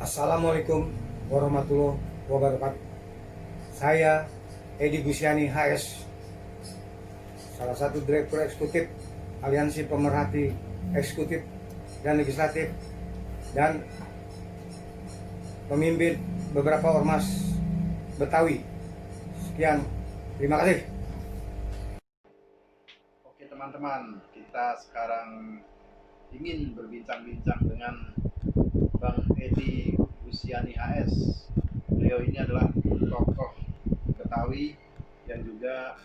Assalamualaikum warahmatullahi wabarakatuh. Saya Edi Gusiani HS, salah satu Direktur Eksekutif Aliansi Pemerhati Eksekutif dan Legislatif dan pemimpin beberapa ormas Betawi. Sekian, terima kasih. Oke teman-teman, kita sekarang ingin berbincang-bincang dengan Bang Edi Gusiani HS. Beliau ini adalah tokoh Betawi yang juga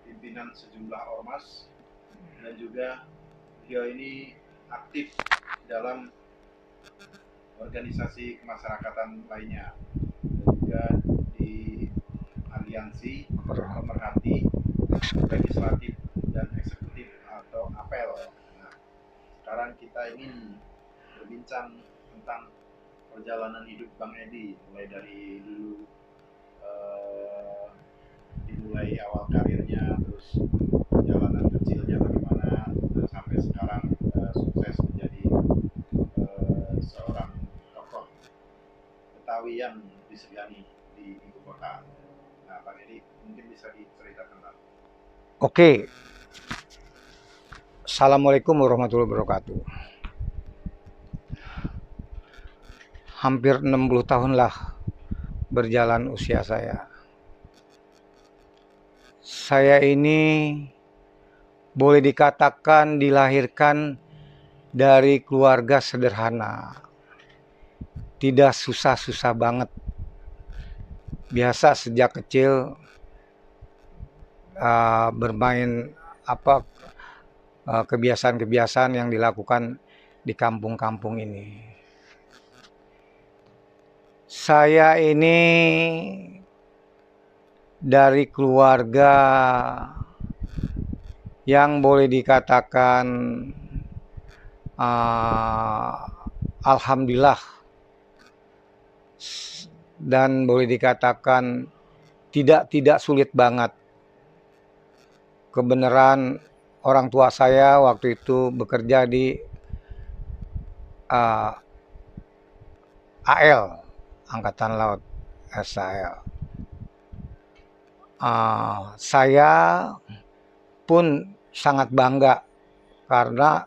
pimpinan sejumlah ormas, dan juga beliau ini aktif dalam organisasi kemasyarakatan lainnya, dan juga di aliansi pemerhati legislatif dan eksekutif atau APEL. Nah, sekarang kita ingin berbincang tentang perjalanan hidup Bang Edi, mulai dari dulu dimulai awal karirnya, terus perjalanan kecilnya bagaimana, dan sampai sekarang sukses menjadi seorang tokoh Betawi yang disegani di ibu kota. Nah, Bang Edi mungkin bisa diceritakan tentang. Oke. Assalamualaikum warahmatullahi wabarakatuh. Hampir 60 tahun lah berjalan usia saya. Saya ini boleh dikatakan dilahirkan dari keluarga sederhana. Tidak susah-susah banget. Biasa sejak kecil bermain kebiasaan-kebiasaan yang dilakukan di kampung-kampung ini. Saya ini dari keluarga yang boleh dikatakan alhamdulillah, dan boleh dikatakan tidak sulit banget. Kebenaran orang tua saya waktu itu bekerja di AL, Angkatan Laut SAL. Saya pun sangat bangga karena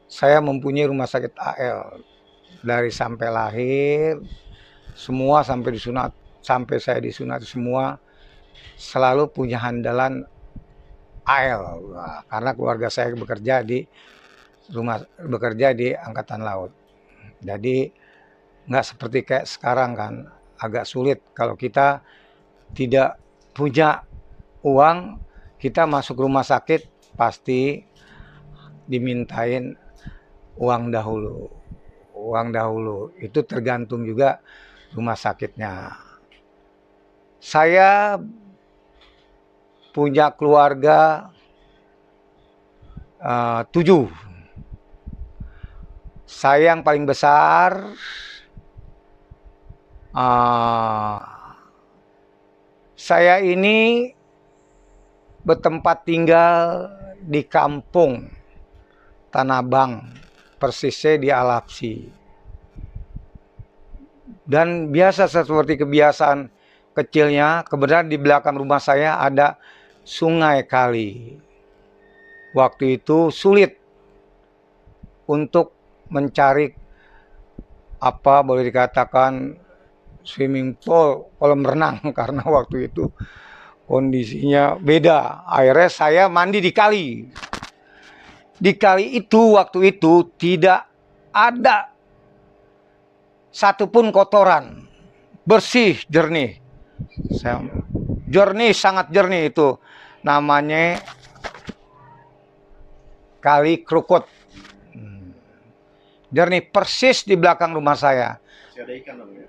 saya mempunyai rumah sakit AL dari sampai lahir, semua sampai disunat, sampai saya disunat semua selalu punya handalan AL, karena keluarga saya bekerja di Angkatan Laut. Jadi nggak seperti kayak sekarang kan, agak sulit kalau kita tidak punya uang, kita masuk rumah sakit pasti dimintain uang dahulu. Itu tergantung juga rumah sakitnya. Saya punya keluarga 7. Saya yang paling besar. Saya ini bertempat tinggal di kampung Tanah Abang, persisnya di Alapsi. Dan biasa seperti kebiasaan kecilnya, kebetulan di belakang rumah saya ada sungai kali. Waktu itu sulit untuk mencari boleh dikatakan swimming pool, kolam renang, karena waktu itu kondisinya beda. Akhirnya saya mandi di kali. Di kali itu waktu itu tidak ada satupun kotoran, bersih, jernih. Sangat jernih itu. Namanya Kali Krukut. Jernih, persis di belakang rumah saya. Masih ada ikan dong ya?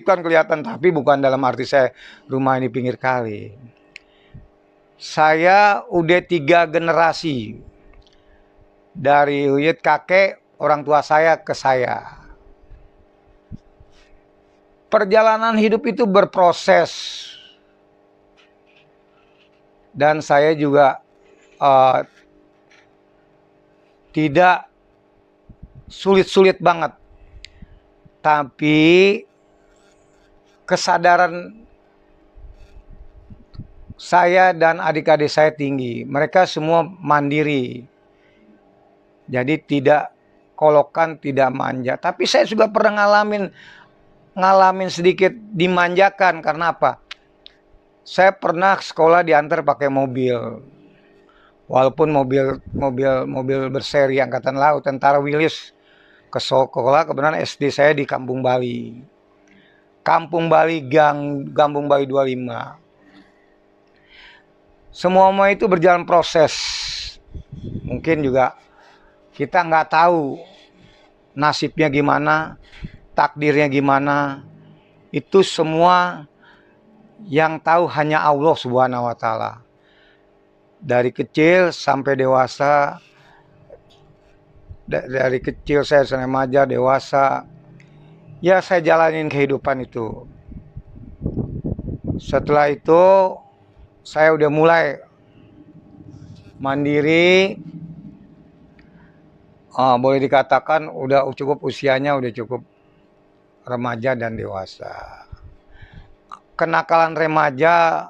Ikan kelihatan, tapi bukan dalam arti saya rumah ini pinggir kali. Saya udah 3 generasi. Dari uyut kakek, orang tua saya ke saya. Perjalanan hidup itu berproses. Dan saya juga tidak sulit-sulit banget. Tapi kesadaran saya dan adik-adik saya tinggi. Mereka semua mandiri. Jadi tidak kolokan, tidak manja. Tapi saya juga pernah ngalamin sedikit dimanjakan. Karena apa? Saya pernah sekolah diantar pakai mobil. Walaupun mobil berseri Angkatan Laut, Tentara Wilis ke sekolah, kebenaran SD saya di Kampung Bali. Kampung Bali, Kampung Bali 25. Semua itu berjalan proses. Mungkin juga kita nggak tahu nasibnya gimana, takdirnya gimana. Itu semua yang tahu hanya Allah Subhanahu wa Ta'ala. Dari kecil sampai dewasa, dari kecil saya remaja, dewasa, ya saya jalanin kehidupan itu. Setelah itu saya udah mulai mandiri, boleh dikatakan udah cukup usianya, udah cukup remaja dan dewasa. Kenakalan remaja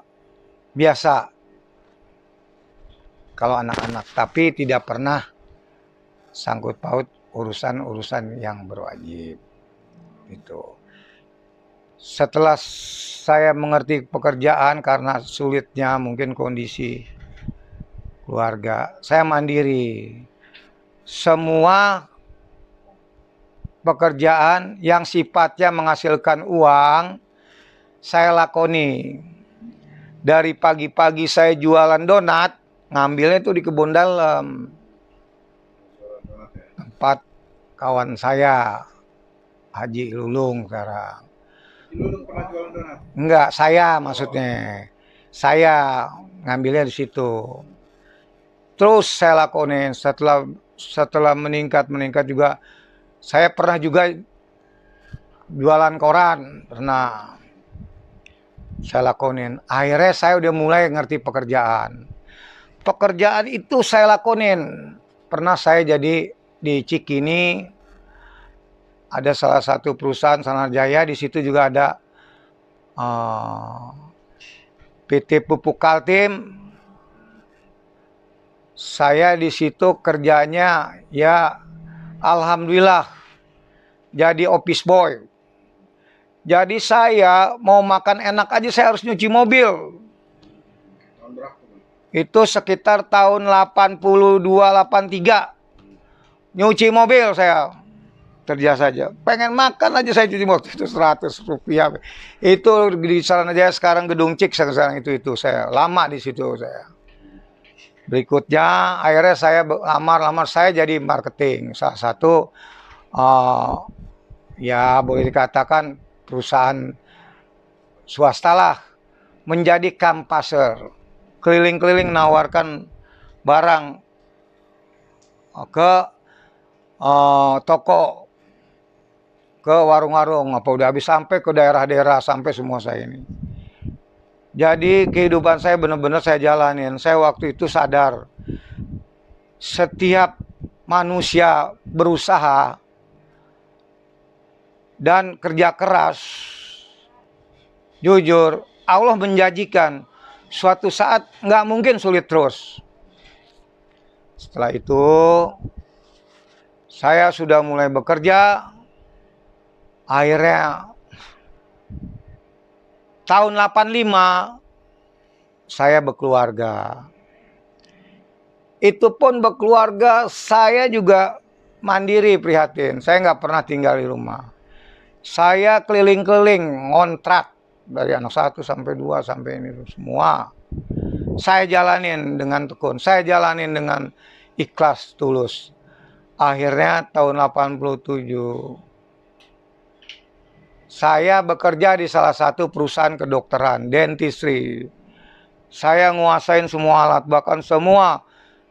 biasa kalau anak-anak, tapi tidak pernah sangkut paut urusan-urusan yang berwajib. Itu. Setelah saya mengerti pekerjaan karena sulitnya mungkin kondisi keluarga, saya mandiri. Semua pekerjaan yang sifatnya menghasilkan uang, saya lakoni. Dari pagi-pagi saya jualan donat, ngambilnya itu di kebun dalam. Tempat kawan saya, Haji Lulung sekarang. Haji Lulung pernah jualan donat? Enggak, saya maksudnya. Saya ngambilnya di situ. Terus saya lakonin setelah meningkat juga. Saya pernah juga jualan koran, pernah saya lakonin. Akhirnya saya udah mulai ngerti pekerjaan. Pekerjaan itu saya lakonin. Pernah saya jadi di Cikini, ada salah satu perusahaan Sanarjaya, di situ juga ada PT Pupuk Kaltim. Saya di situ kerjanya ya alhamdulillah jadi office boy. Jadi saya mau makan enak aja saya harus nyuci mobil. Tahun berapa? Itu sekitar tahun 82, 83. Nyuci mobil saya. Kerja saja. Pengen makan aja saya cuci mobil. Itu 100 rupiah. Itu di Sanarjaya sekarang Gedung Cik sekarang itu saya. Lama di situ saya. Berikutnya akhirnya saya lamar saya jadi marketing. Salah satu ya boleh dikatakan perusahaan swasta lah, menjadi kampaser, keliling-keliling nawarkan barang ke toko, ke warung-warung, apa udah habis sampai ke daerah-daerah, sampai semua saya ini. Jadi kehidupan saya benar-benar saya jalanin. Saya waktu itu sadar setiap manusia berusaha dan kerja keras, jujur, Allah menjanjikan suatu saat nggak mungkin sulit terus. Setelah itu saya sudah mulai bekerja. Akhirnya tahun 85 saya berkeluarga. Itu pun berkeluarga saya juga mandiri prihatin. Saya nggak pernah tinggal di rumah. Saya keliling-keliling ngontrak dari anak 1 sampai 2 sampai ini semua. Saya jalanin dengan tekun. Saya jalanin dengan ikhlas tulus. Akhirnya tahun 87 saya bekerja di salah satu perusahaan kedokteran, dentistry. Saya nguasain semua alat, bahkan semua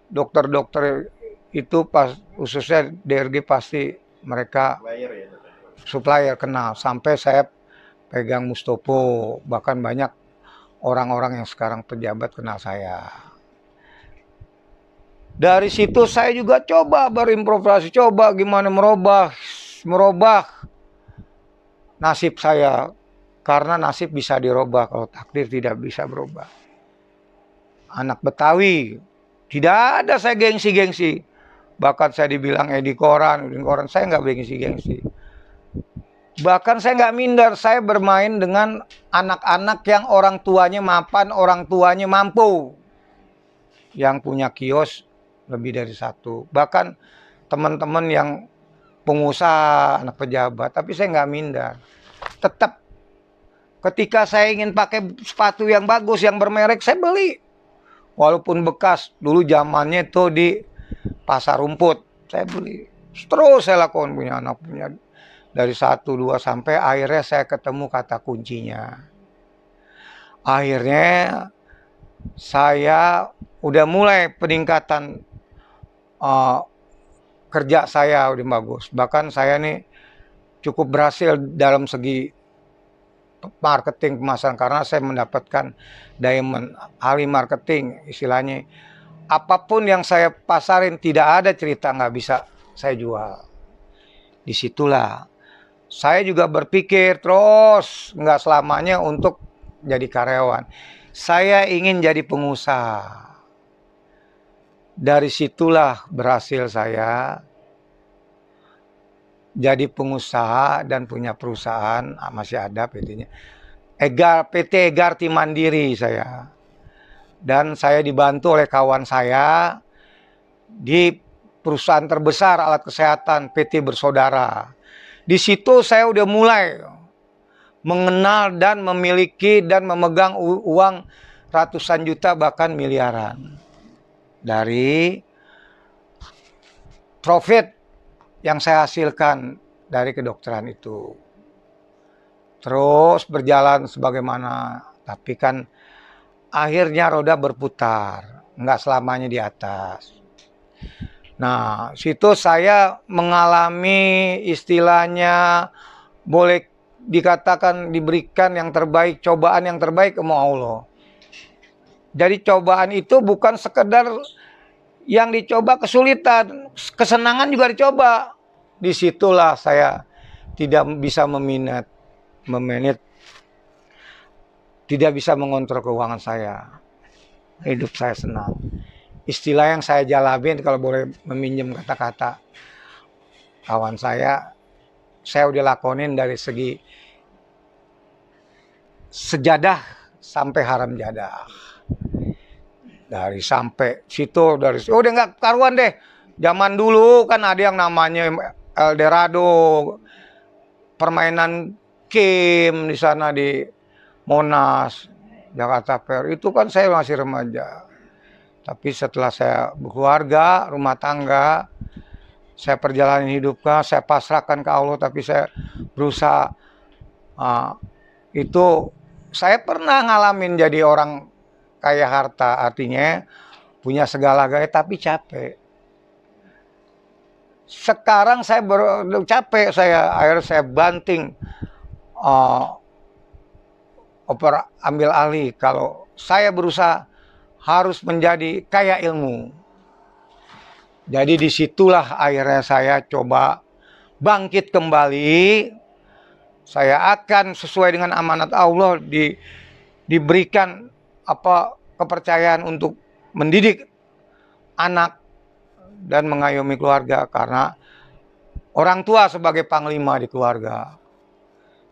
dokter-dokter itu khususnya DRG pasti mereka supplier kenal. Sampai saya pegang Mustopo, bahkan banyak orang-orang yang sekarang pejabat kenal saya. Dari situ saya juga coba berimprovisasi, coba gimana merubah nasib saya, karena nasib bisa dirubah kalau takdir tidak bisa berubah. Anak Betawi, tidak ada saya gengsi-gengsi. Bahkan saya dibilang Edi Koran, saya nggak gengsi-gengsi. Bahkan saya nggak minder, saya bermain dengan anak-anak yang orang tuanya mapan, orang tuanya mampu. Yang punya kios lebih dari satu. Bahkan teman-teman yang pengusaha, anak pejabat, tapi saya nggak minder. Tetap ketika saya ingin pakai sepatu yang bagus, yang bermerek, saya beli. Walaupun bekas, dulu zamannya itu di pasar rumput, saya beli. Terus saya lakukan punya anak, punya dari 1, 2, sampai akhirnya saya ketemu kata kuncinya. Akhirnya saya udah mulai peningkatan kerja saya udah bagus. Bahkan saya nih cukup berhasil dalam segi marketing pemasaran karena saya mendapatkan diamond ahli marketing, istilahnya apapun yang saya pasarin tidak ada cerita nggak bisa saya jual. Disitulah saya juga berpikir terus nggak selamanya untuk jadi karyawan. Saya ingin jadi pengusaha. Dari situlah berhasil saya jadi pengusaha dan punya perusahaan, masih ada PT-nya. PT Egarti Mandiri saya. Dan saya dibantu oleh kawan saya di perusahaan terbesar alat kesehatan PT Bersaudara. Di situ saya udah mulai mengenal dan memiliki dan memegang uang ratusan juta bahkan miliaran dari profit yang saya hasilkan dari kedokteran itu. Terus berjalan sebagaimana, tapi kan akhirnya roda berputar, nggak selamanya di atas. Nah, situ saya mengalami istilahnya boleh dikatakan diberikan yang terbaik, cobaan yang terbaik sama Allah. Jadi cobaan itu bukan sekedar yang dicoba kesulitan, kesenangan juga dicoba. Disitulah saya tidak bisa memanage, tidak bisa mengontrol keuangan saya. Hidup saya senang. Istilah yang saya jalanin kalau boleh meminjam kata-kata kawan saya udah lakonin dari segi sejadah sampai haram jadah. Dari sampai situ, udah nggak karuan deh. Zaman dulu kan ada yang namanya Eldorado, permainan game di sana di Monas, Jakarta Fair. Itu kan saya masih remaja. Tapi setelah saya berkeluarga, rumah tangga, saya perjalanan hidupnya, saya pasrahkan ke Allah. Tapi saya berusaha, itu saya pernah ngalamin jadi orang kaya harta, artinya punya segala-galanya tapi capek. Sekarang saya capek, akhirnya saya banting ambil alih. Kalau saya berusaha harus menjadi kaya ilmu. Jadi disitulah akhirnya saya coba bangkit kembali. Saya akan sesuai dengan amanat Allah diberikan kepercayaan untuk mendidik anak dan mengayomi keluarga, karena orang tua sebagai panglima di keluarga.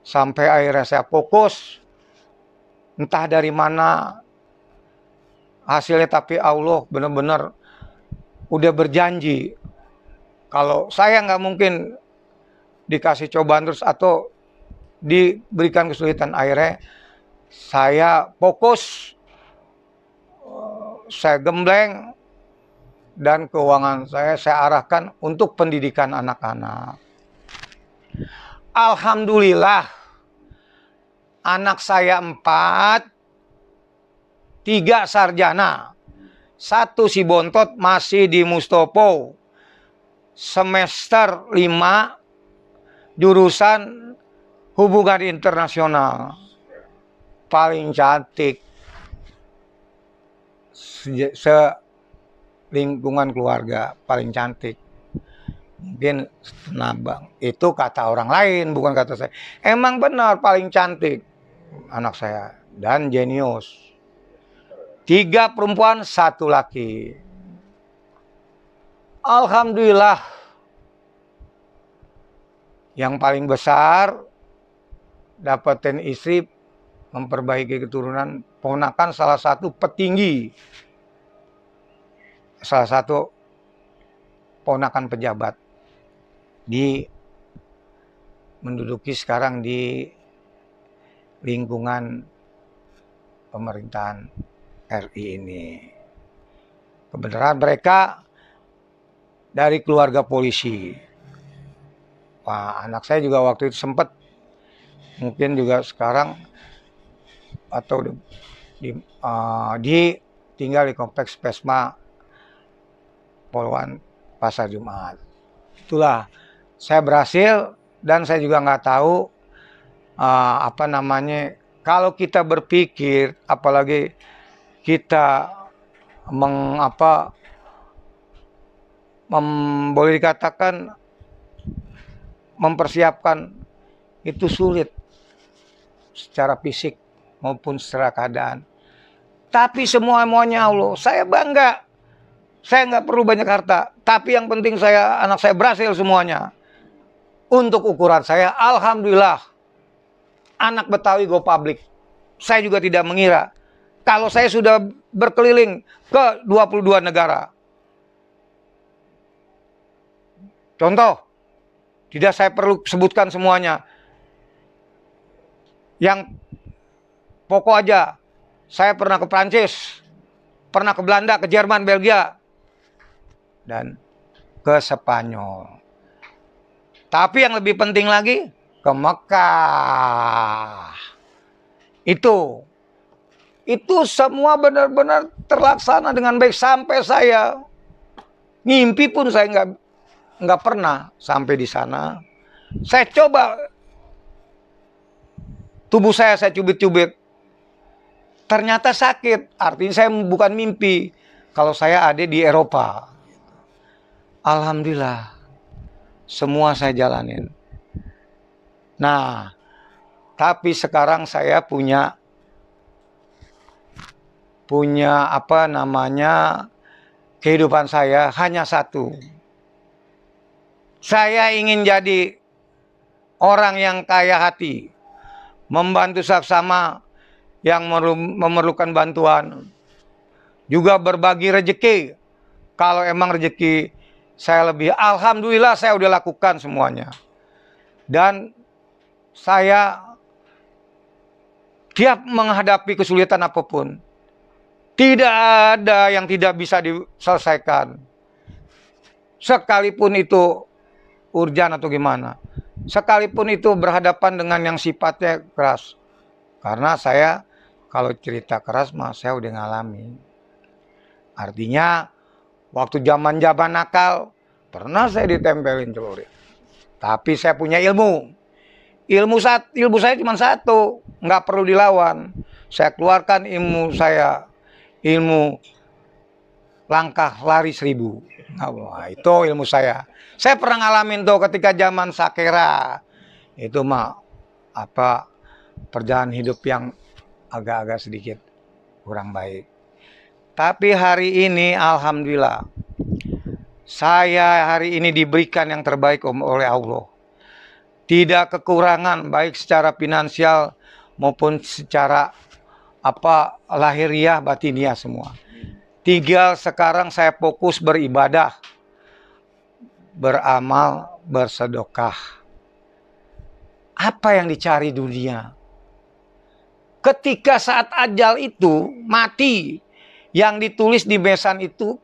Sampai akhirnya saya fokus, entah dari mana hasilnya, tapi Allah benar-benar udah berjanji kalau saya nggak mungkin dikasih cobaan terus atau diberikan kesulitan. Akhirnya saya fokus, saya gembleng, dan keuangan saya arahkan untuk pendidikan anak-anak. Alhamdulillah, anak saya 4, 3 sarjana, 1 si bontot masih di Mustopo, semester 5, jurusan hubungan internasional, paling cantik lingkungan keluarga, paling cantik. Mungkin Tanah itu kata orang lain, bukan kata saya. Emang benar paling cantik anak saya dan jenius. 3 perempuan, 1 laki. Alhamdulillah. Yang paling besar dapetin istri, memperbaiki keturunan, ponakan salah satu petinggi, salah satu ponakan pejabat menduduki sekarang di lingkungan pemerintahan RI ini. Kebenaran mereka dari keluarga polisi. Wah, anak saya juga waktu itu sempat, mungkin juga sekarang atau tinggal di kompleks Pesma Poluan Pasar Jumat. Itulah saya berhasil, dan saya juga nggak tahu kalau kita berpikir, apalagi kita boleh dikatakan mempersiapkan itu sulit secara fisik maupun secara keadaan. Tapi semuanya Allah. Saya bangga. Saya nggak perlu banyak harta. Tapi yang penting anak saya berhasil semuanya. Untuk ukuran saya, alhamdulillah. Anak Betawi go public. Saya juga tidak mengira kalau saya sudah berkeliling ke 22 negara. Contoh, tidak saya perlu sebutkan semuanya. Yang pokok aja, saya pernah ke Prancis, pernah ke Belanda, ke Jerman, Belgia, dan ke Spanyol. Tapi yang lebih penting lagi, ke Mekah. Itu semua benar-benar terlaksana dengan baik, sampai saya ngimpi pun saya nggak pernah sampai di sana. Saya coba tubuh saya cubit-cubit, ternyata sakit. Artinya saya bukan mimpi kalau saya ada di Eropa. Alhamdulillah, semua saya jalanin. Nah, tapi sekarang saya punya kehidupan saya hanya satu. Saya ingin jadi orang yang kaya hati, membantu sesama yang memerlukan bantuan, juga berbagi rezeki. Kalau emang rezeki saya lebih, alhamdulillah saya udah lakukan semuanya. Dan saya tiap menghadapi kesulitan apapun, tidak ada yang tidak bisa diselesaikan. Sekalipun itu urjan atau gimana. Sekalipun itu berhadapan dengan yang sifatnya keras. Karena saya kalau cerita keras mah saya udah ngalami. Artinya waktu zaman-zaman nakal pernah saya ditempelin celurit. Tapi saya punya ilmu. Ilmu saya cuma satu, nggak perlu dilawan. Saya keluarkan ilmu saya, ilmu langkah lari 1000. Nah, itu ilmu saya. Saya pernah ngalamin tuh ketika zaman Sakera. Itu mah perjalanan hidup yang agak-agak sedikit kurang baik. Tapi hari ini alhamdulillah, saya hari ini diberikan yang terbaik oleh Allah. Tidak kekurangan baik secara finansial maupun secara lahiriah batiniah semua. Tinggal sekarang saya fokus beribadah, beramal, bersedekah. Apa yang dicari dunia? Ketika saat ajal itu mati, yang ditulis di besan itu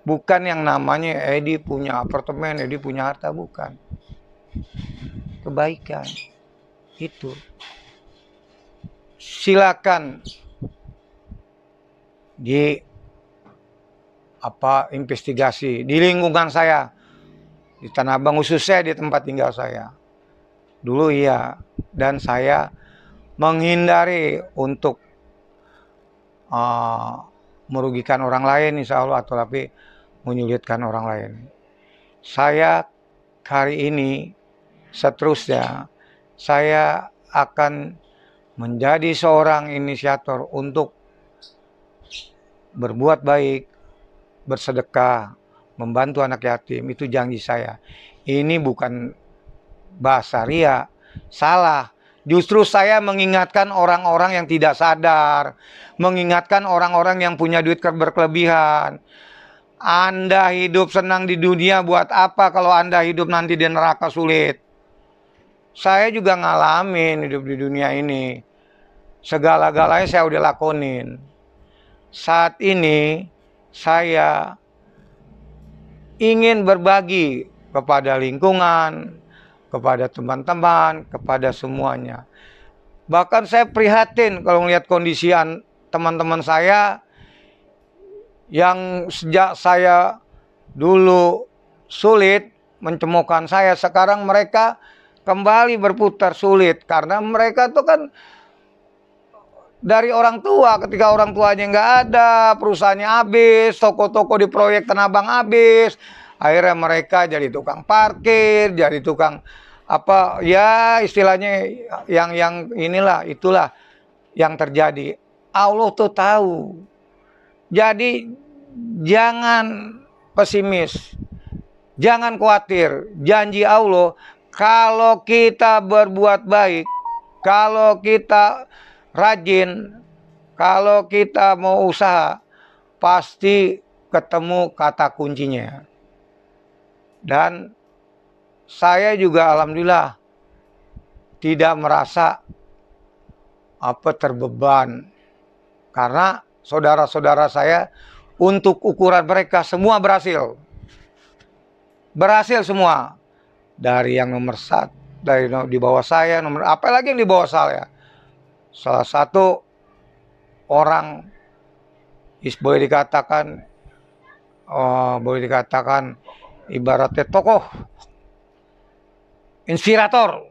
bukan yang namanya Edi punya apartemen, Edi punya harta, bukan. Kebaikan itu. Silakan investigasi di lingkungan saya, di Tanah Abang khususnya di tempat tinggal saya. Dulu iya, dan saya menghindari untuk merugikan orang lain insya Allah, atau tapi menyulitkan orang lain. saya hari ini seterusnya saya akan menjadi seorang inisiator untuk berbuat baik, bersedekah, membantu anak yatim. Itu janji saya. Ini bukan bahasa ria, salah. Justru saya mengingatkan orang-orang yang tidak sadar, mengingatkan orang-orang yang punya duit berkelebihan. Anda hidup senang di dunia, buat apa kalau Anda hidup nanti di neraka sulit? Saya juga ngalamin hidup di dunia ini. Segala-galanya saya udah lakonin. Saat ini saya ingin berbagi kepada lingkungan, kepada teman-teman, kepada semuanya. Bahkan saya prihatin kalau melihat kondisi teman-teman saya yang sejak saya dulu sulit mencemokan saya, sekarang mereka kembali berputar sulit karena mereka tuh kan dari orang tua. Ketika orang tuanya nggak ada, perusahaannya habis, toko-toko di proyek Tanah Abang habis, akhirnya mereka jadi tukang parkir, jadi tukang apa ya istilahnya yang inilah itulah yang terjadi. Allah tuh tahu. Jadi jangan pesimis, jangan khawatir. Janji Allah, kalau kita berbuat baik, kalau kita rajin, kalau kita mau usaha, pasti ketemu kata kuncinya. Dan saya juga alhamdulillah tidak merasa terbeban, karena saudara-saudara saya untuk ukuran mereka semua berhasil. Berhasil semua. Dari yang nomor 1, dari di bawah saya, apalagi yang di bawah saya. Salah satu orang boleh dikatakan ibaratnya tokoh inspirator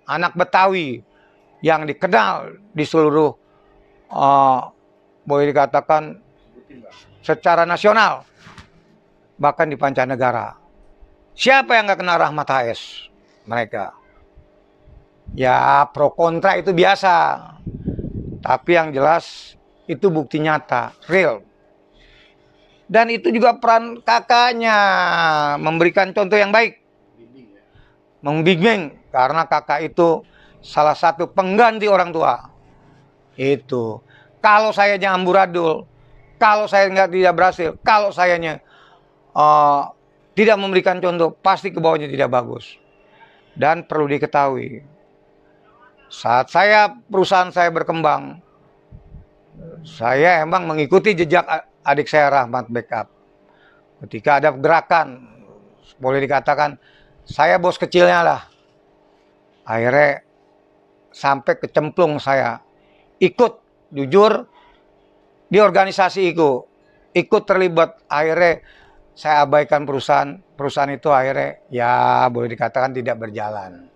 anak Betawi yang dikenal di seluruh boleh dikatakan secara nasional, bahkan di pancanegara. Siapa yang nggak kenal Rahmat HS? Mereka. Ya pro kontra itu biasa, tapi yang jelas itu bukti nyata, real. Dan itu juga peran kakaknya memberikan contoh yang baik, membimbing, karena kakak itu salah satu pengganti orang tua. Itu kalau saya jangan amburadul, kalau saya tidak berhasil, kalau sayanya tidak memberikan contoh, pasti ke bawahnya tidak bagus. Dan perlu diketahui, saat perusahaan saya berkembang, saya emang mengikuti jejak adik saya Rahmat Backup. Ketika ada gerakan, boleh dikatakan saya bos kecilnya lah. Akhirnya sampai kecemplung saya ikut jujur di organisasi itu, ikut terlibat. Akhirnya saya abaikan perusahaan itu, akhirnya ya boleh dikatakan tidak berjalan.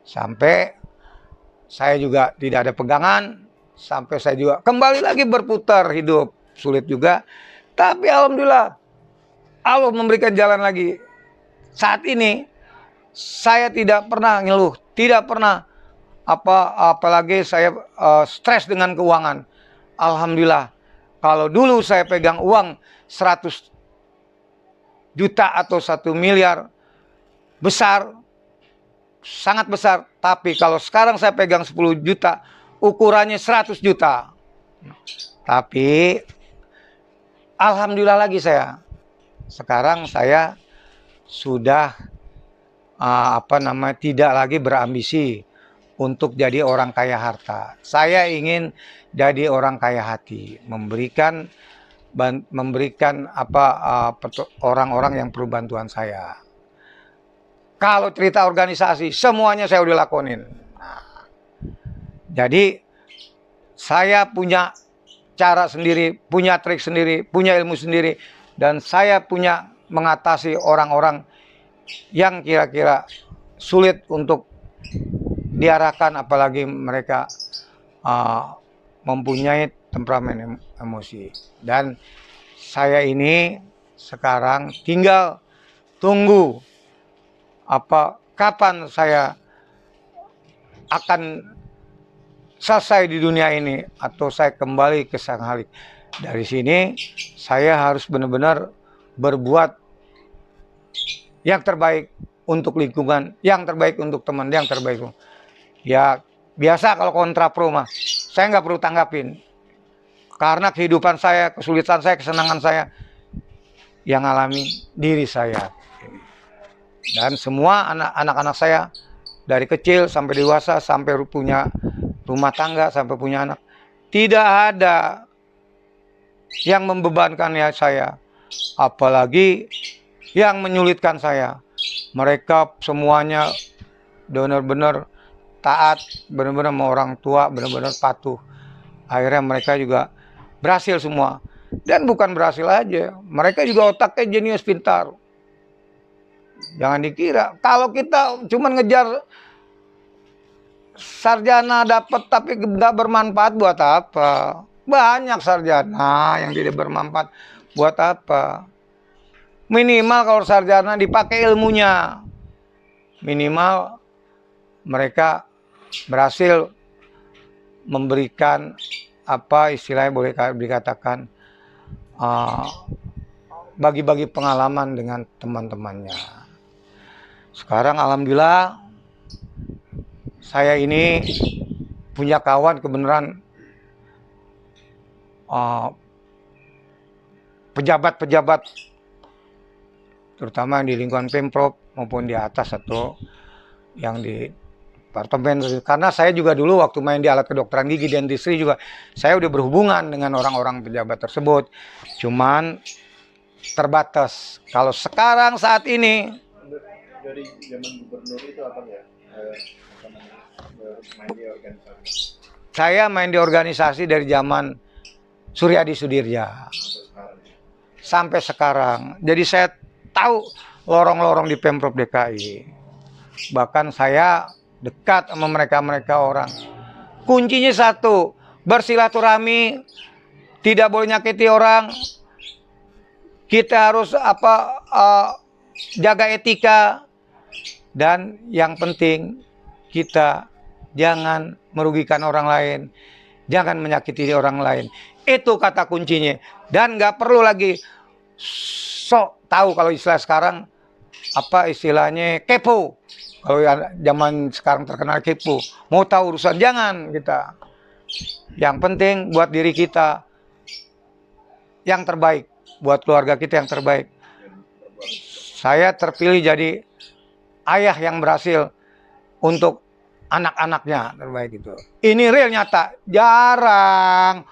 Sampai saya juga tidak ada pegangan, sampai saya juga kembali lagi berputar hidup, sulit juga. Tapi alhamdulillah Allah memberikan jalan lagi. Saat ini saya tidak pernah ngeluh, tidak pernah apalagi saya stres dengan keuangan. Alhamdulillah. Kalau dulu saya pegang uang 100 juta atau 1 miliar, besar, sangat besar. Tapi kalau sekarang saya pegang 10 juta, ukurannya 100 juta. Tapi alhamdulillah lagi sekarang saya sudah tidak lagi berambisi untuk jadi orang kaya harta. Saya ingin jadi orang kaya hati, memberikan orang-orang yang perlu bantuan saya. Kalau cerita organisasi, semuanya saya udah lakonin. Jadi saya punya cara sendiri, punya trik sendiri, punya ilmu sendiri, dan saya punya mengatasi orang-orang yang kira-kira sulit untuk diarahkan, apalagi mereka mempunyai temperamen emosi. Dan saya ini sekarang tinggal tunggu kapan saya akan selesai di dunia ini atau saya kembali ke Sang Halik. Dari sini saya harus benar-benar berbuat yang terbaik untuk lingkungan, yang terbaik untuk teman, yang terbaik. Ya biasa kalau kontrapro mah saya nggak perlu tanggapin, karena kehidupan saya, kesulitan saya, kesenangan saya yang alami diri saya. Dan semua anak-anak saya dari kecil sampai dewasa, sampai punya rumah tangga, sampai punya anak, tidak ada yang membebankan saya, apalagi yang menyulitkan saya. Mereka semuanya benar-benar taat, benar-benar sama orang tua, benar-benar patuh. Akhirnya mereka juga berhasil semua. Dan bukan berhasil aja, mereka juga otaknya jenius, pintar. Jangan dikira kalau kita cuma ngejar sarjana dapat tapi nggak bermanfaat, buat apa? Banyak sarjana yang tidak bermanfaat, buat apa? Minimal kalau sarjana dipakai ilmunya, minimal mereka berhasil memberikan istilahnya boleh dikatakan bagi-bagi pengalaman dengan teman-temannya. Sekarang alhamdulillah saya ini punya kawan kebenaran pejabat-pejabat, terutama di lingkungan Pemprov maupun di atas atau yang di departemen. Karena saya juga dulu waktu main di alat kedokteran gigi dan dentistry juga saya udah berhubungan dengan orang-orang pejabat tersebut, cuman terbatas. Kalau sekarang saat ini dari zaman gubernur itu apa ya? Main di organisasi. Saya main di organisasi dari zaman Suryadi Sudirja sampai sekarang. Jadi saya tahu lorong-lorong di Pemprov DKI. Bahkan saya dekat sama mereka orang. Kuncinya satu, bersilaturahmi, tidak boleh nyakiti orang. Kita harus jaga etika. Dan yang penting, kita jangan merugikan orang lain, jangan menyakiti orang lain. Itu kata kuncinya. Dan nggak perlu lagi sok tahu, kalau istilah sekarang istilahnya kepo. Kalau zaman sekarang terkenal kepo, mau tahu urusan, jangan kita. Yang penting buat diri kita yang terbaik, buat keluarga kita yang terbaik. Saya terpilih jadi ayah yang berhasil untuk anak-anaknya terbaik itu. Ini real nyata, jarang.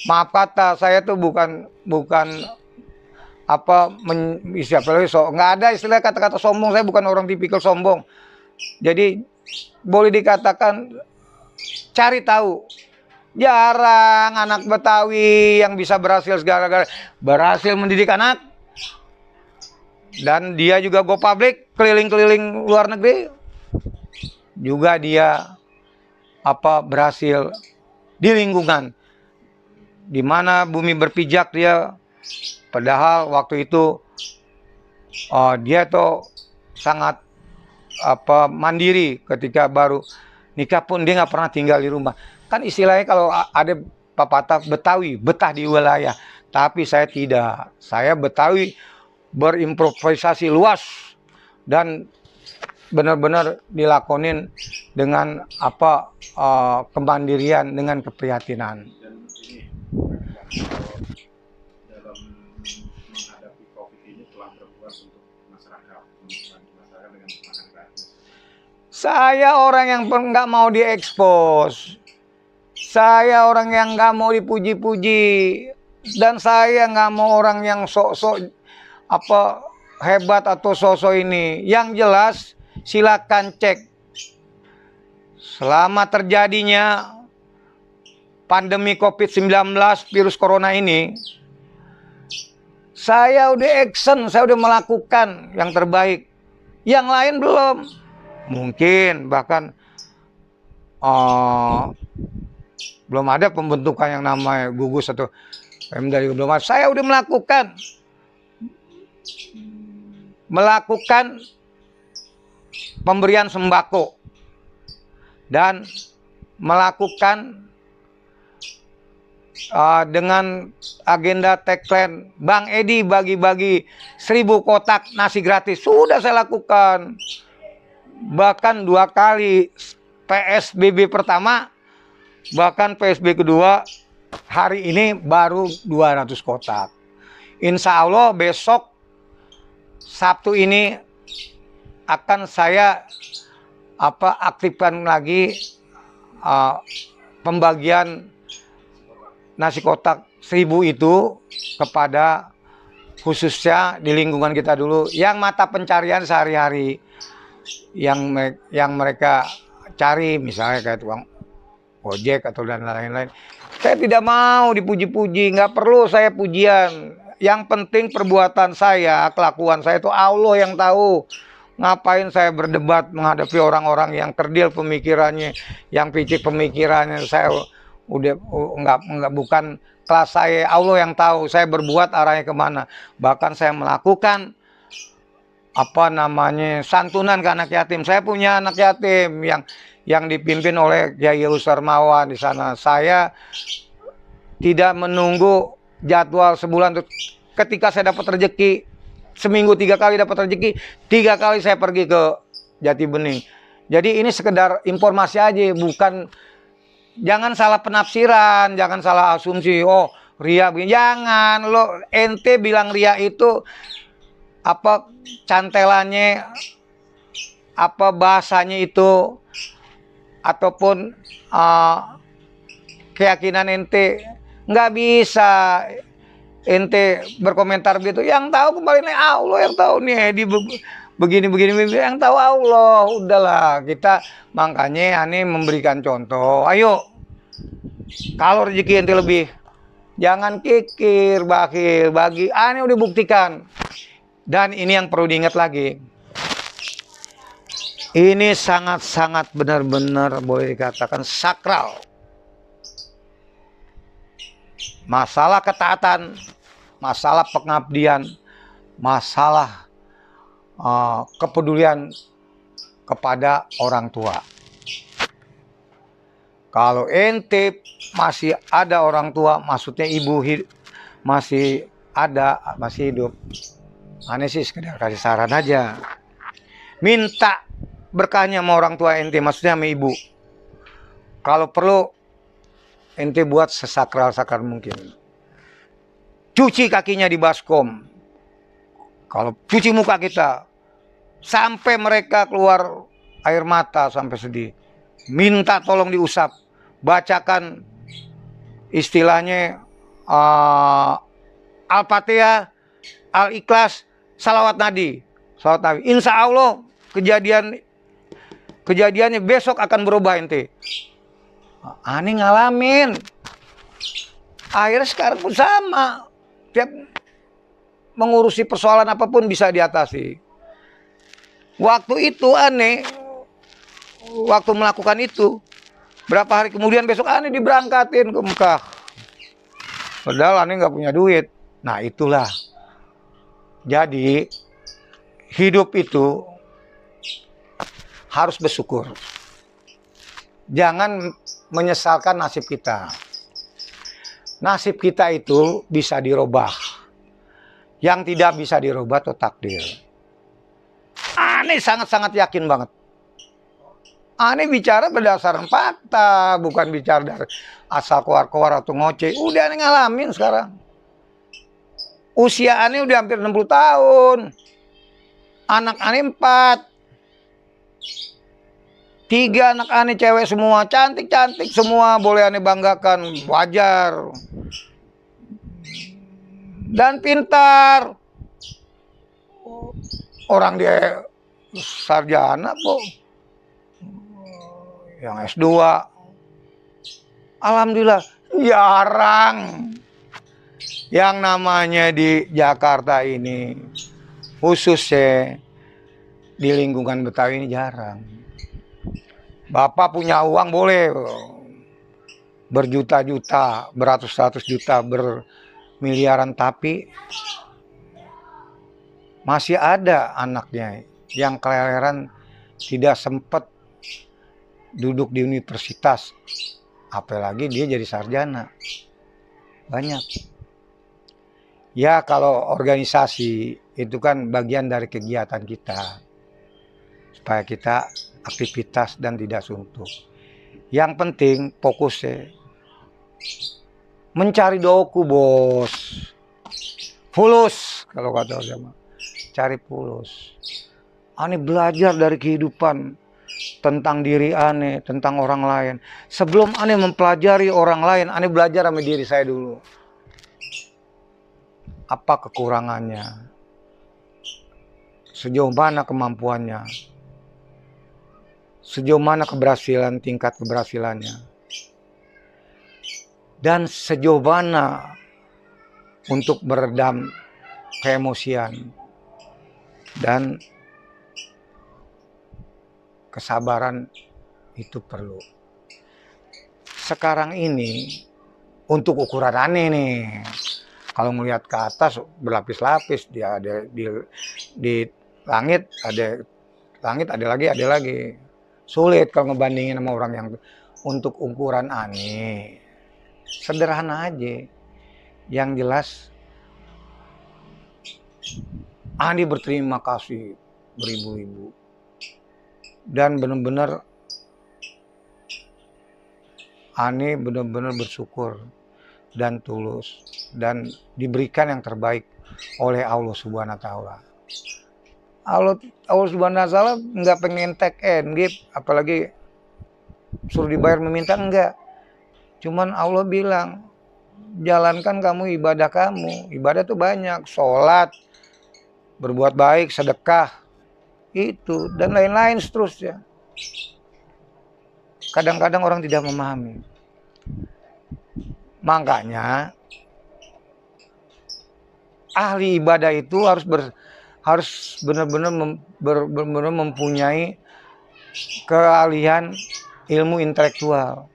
Maaf kata, saya tuh bukan nggak ada istilah kata-kata sombong. Saya bukan orang tipikal sombong. Jadi boleh dikatakan cari tahu. Jarang anak Betawi yang bisa berhasil gara-gara berhasil mendidik anak. Dan dia juga go public, keliling-keliling luar negeri. Juga dia berhasil di lingkungan di mana bumi berpijak dia. Padahal waktu itu dia tuh sangat mandiri. Ketika baru nikah pun dia nggak pernah tinggal di rumah. Kan istilahnya kalau ada pepatah Betawi, betah di wilayah. Tapi saya tidak. Saya Betawi berimprovisasi luas dan benar-benar dilakonin dengan kemandirian, dengan keprihatinan. Dan ini dalam menghadapi COVID ini telah berbuat untuk masyarakat, membantu masyarakat dengan makan gratis. Saya orang yang nggak mau diekspos. Saya orang yang nggak mau dipuji-puji. Dan saya nggak mau orang yang sok-sok hebat atau sosok ini. Yang jelas silakan cek. Selama terjadinya pandemi COVID-19, virus corona ini, saya udah action, saya udah melakukan yang terbaik. Yang lain belum. Mungkin bahkan belum ada pembentukan yang namanya gugus atau Pemda juga belum ada. Saya udah melakukan. melakukan pemberian sembako dan melakukan dengan agenda tagline Bang Edi bagi-bagi 1000 kotak nasi gratis. Sudah saya lakukan. Bahkan 2 kali PSBB pertama, bahkan PSBB kedua, hari ini baru 200 kotak. Insya Allah besok Sabtu ini akan saya aktifkan lagi pembagian nasi kotak 1000 itu kepada khususnya di lingkungan kita dulu yang mata pencarian sehari-hari yang mereka cari, misalnya kayak tukang ojek atau dan lain-lain. Saya tidak mau dipuji-puji, nggak perlu saya pujian. Yang penting perbuatan saya, kelakuan saya itu Allah yang tahu. Ngapain saya berdebat menghadapi orang-orang yang kerdil pemikirannya, yang picik pemikirannya. Saya udah nggak, bukan kelas saya. Allah yang tahu saya berbuat arahnya kemana. Bahkan saya melakukan santunan ke anak yatim. Saya punya anak yatim yang dipimpin oleh Kiai Usarmawan di sana. Saya tidak menunggu jadwal sebulan. Ketika saya dapat rezeki, seminggu 3 kali dapat rezeki, 3 kali saya pergi ke Jati Bening. Jadi ini sekedar informasi aja, bukan, jangan salah penafsiran, jangan salah asumsi. Oh, ria begini. Jangan, lo ente bilang ria itu cantelannya, bahasanya itu, ataupun keyakinan ente, nggak bisa ente berkomentar gitu. Yang tahu kembali nih Allah yang tahu nih di begini yang tahu Allah. Udahlah, kita makanya aneh memberikan contoh. Ayo, kalau rezeki ente lebih, jangan kikir, bakhil, bagi. Aneh udah buktikan. Dan ini yang perlu diingat lagi. Ini sangat-sangat benar-benar boleh dikatakan sakral. Masalah ketaatan, masalah pengabdian, masalah kepedulian kepada orang tua. Kalau ente masih ada orang tua, maksudnya ibu masih ada, masih hidup, aneh sih sekedar kasih saran aja. Minta berkahnya sama orang tua ente, maksudnya sama ibu. Kalau perlu ente buat sesakral-sakral mungkin. Cuci kakinya di baskom. Kalau cuci muka kita, sampai mereka keluar air mata sampai sedih. Minta tolong diusap. Bacakan istilahnya Al-Fatihah, Al-Ikhlas, Salawat Nabi. Insya Allah kejadiannya besok akan berubah ente. Aneh ngalamin. Akhirnya sekarang pun sama. Tiap mengurusi persoalan apapun bisa diatasi. Waktu itu aneh, waktu melakukan itu, berapa hari kemudian besok aneh diberangkatin ke Mekah. Padahal aneh nggak punya duit. Nah itulah. Jadi hidup itu harus bersyukur. Jangan menyesalkan nasib kita. Nasib kita itu bisa dirubah. Yang tidak bisa dirubah itu takdir. Aneh sangat-sangat yakin banget. Aneh bicara berdasarkan fakta, bukan bicara dari asal keluar-keluar atau ngoceh. Udah aneh ngalamin sekarang. Usia aneh udah hampir 60 tahun. Anak aneh 4. 3 anak aneh cewek semua, cantik-cantik semua, boleh aneh banggakan, wajar. Dan pintar. Orang dia sarjana kok. Yang S2. Alhamdulillah, jarang. Yang namanya di Jakarta ini, khususnya di lingkungan Betawi ini jarang. Bapak punya uang boleh berjuta-juta, beratus-ratus juta, bermiliaran, tapi Masih ada anaknya yang keleleran tidak sempat duduk di universitas, apalagi dia jadi sarjana. Banyak. Ya kalau organisasi itu kan bagian dari kegiatan kita, supaya kita aktivitas dan tidak suntuk. Yang penting fokusnya mencari doku, bos. Fulus kalau kata orang, cari fulus. Ane belajar dari kehidupan, tentang diri ane, tentang orang lain. Sebelum ane mempelajari orang lain, ane belajar sama diri saya dulu. Apa kekurangannya? Sejauh mana kemampuannya? Sejauh mana keberhasilan, tingkat keberhasilannya? Dan sejauh mana untuk meredam keemosian dan kesabaran itu perlu. Sekarang ini untuk ukuran aneh nih. Kalau melihat ke atas berlapis-lapis, dia ada di langit ada lagi. Sulit kalau ngebandingin sama orang yang untuk ukuran aneh. Sederhana aja. Yang jelas Andi berterima kasih beribu-ribu. Dan benar-benar Andi benar-benar bersyukur dan tulus dan diberikan yang terbaik oleh Allah Subhanahu wa taala. Allah Subhanahu wa taala enggak pengen take and give, apalagi suruh dibayar meminta, enggak. Cuman Allah bilang, jalankan kamu ibadah kamu. Ibadah tuh banyak, sholat, berbuat baik, sedekah, itu dan lain-lain seterusnya. Kadang-kadang orang tidak memahami. Makanya ahli ibadah itu harus benar-benar mempunyai keahlian ilmu intelektual.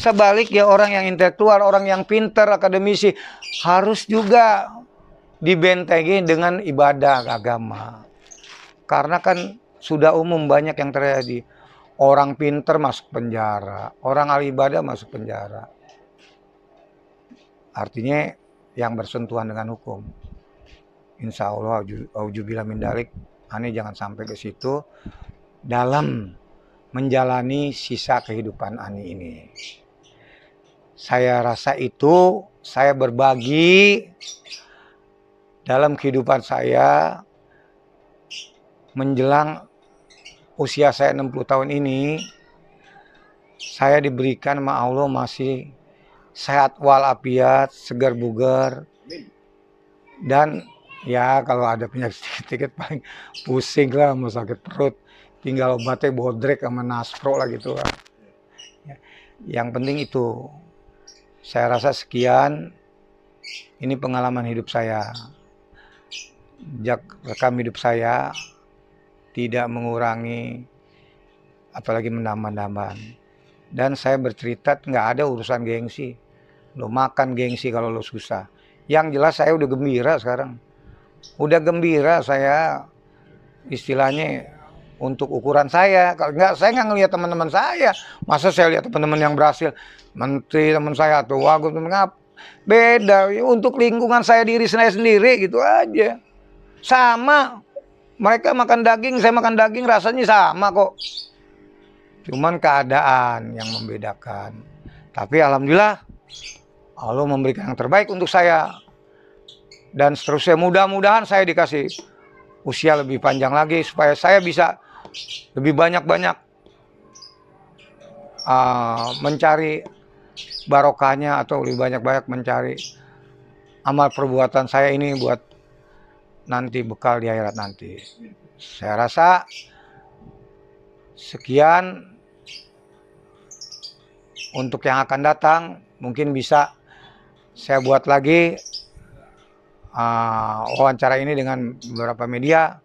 Sebaliknya orang yang intelektual, orang yang pintar, akademisi harus juga dibentengi dengan ibadah agama. Karena kan sudah umum banyak yang terjadi. Orang pintar masuk penjara, orang ahli ibadah masuk penjara. Artinya yang bersentuhan dengan hukum. Insya Allah, auzubillah min dzalik, ane jangan sampai ke situ dalam menjalani sisa kehidupan ane ini. Saya rasa itu saya berbagi dalam kehidupan saya menjelang usia saya 60 tahun ini. Saya diberikan sama Allah masih sehat walafiat, segar bugar. Dan ya kalau ada penyakit sedikit paling pusing lah, mau sakit perut, tinggal obatnya bodrek sama naspro lah gitu lah. Yang penting itu, saya rasa sekian, ini pengalaman hidup saya. Rekam hidup saya tidak mengurangi, apalagi menambah-nambah. Dan saya bercerita nggak ada urusan gengsi. Lo makan gengsi kalau lo susah. Yang jelas saya udah gembira sekarang. Udah gembira saya, istilahnya untuk ukuran saya. Kalau nggak, saya nggak ngelihat teman-teman saya. Masa saya lihat teman-teman yang berhasil, menteri teman saya atau wagub teman, beda. Untuk lingkungan saya, diri saya sendiri gitu aja. Sama. Mereka makan daging, saya makan daging, rasanya sama kok. Cuman keadaan yang membedakan. Tapi alhamdulillah Allah memberikan yang terbaik untuk saya. Dan seterusnya mudah-mudahan saya dikasih usia lebih panjang lagi supaya saya bisa lebih banyak-banyak mencari barokahnya atau lebih banyak-banyak mencari amal perbuatan saya ini buat nanti bekal di akhirat nanti. Saya rasa sekian untuk yang akan datang, mungkin bisa saya buat lagi wawancara ini dengan beberapa media.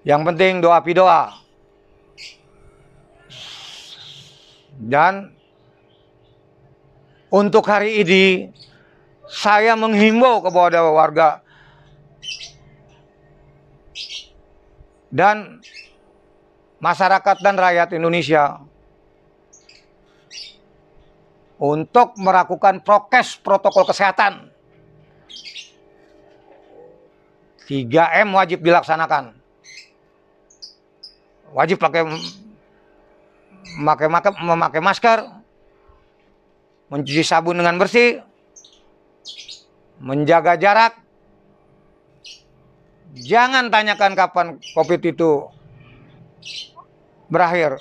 Yang penting doa pidoa. Dan untuk hari ini saya menghimbau kepada warga dan masyarakat dan rakyat Indonesia untuk melakukan prokes protokol kesehatan. 3M wajib dilaksanakan. Wajib memakai masker, mencuci sabun dengan bersih, menjaga jarak. Jangan tanyakan kapan COVID itu berakhir.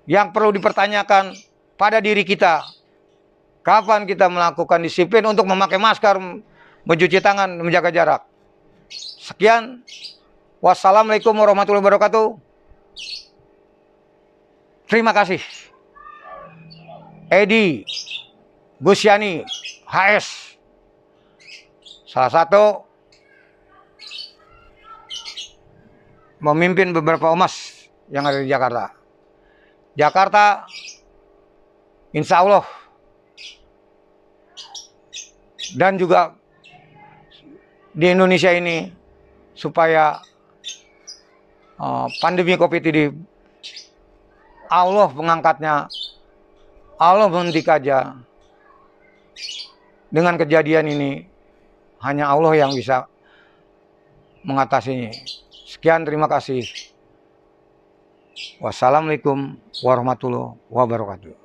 Yang perlu dipertanyakan pada diri kita, kapan kita melakukan disiplin untuk memakai masker, mencuci tangan, menjaga jarak. Sekian. Wassalamualaikum warahmatullahi wabarakatuh. Terima kasih. Edi Gusyani, HS. Salah satu memimpin beberapa ormas yang ada di Jakarta. Jakarta, insya Allah, dan juga di Indonesia ini, supaya pandemi COVID ini Allah mengangkatnya, Allah menghentikan aja. Dengan kejadian ini, hanya Allah yang bisa mengatasinya. Sekian, terima kasih. Wassalamualaikum warahmatullahi wabarakatuh.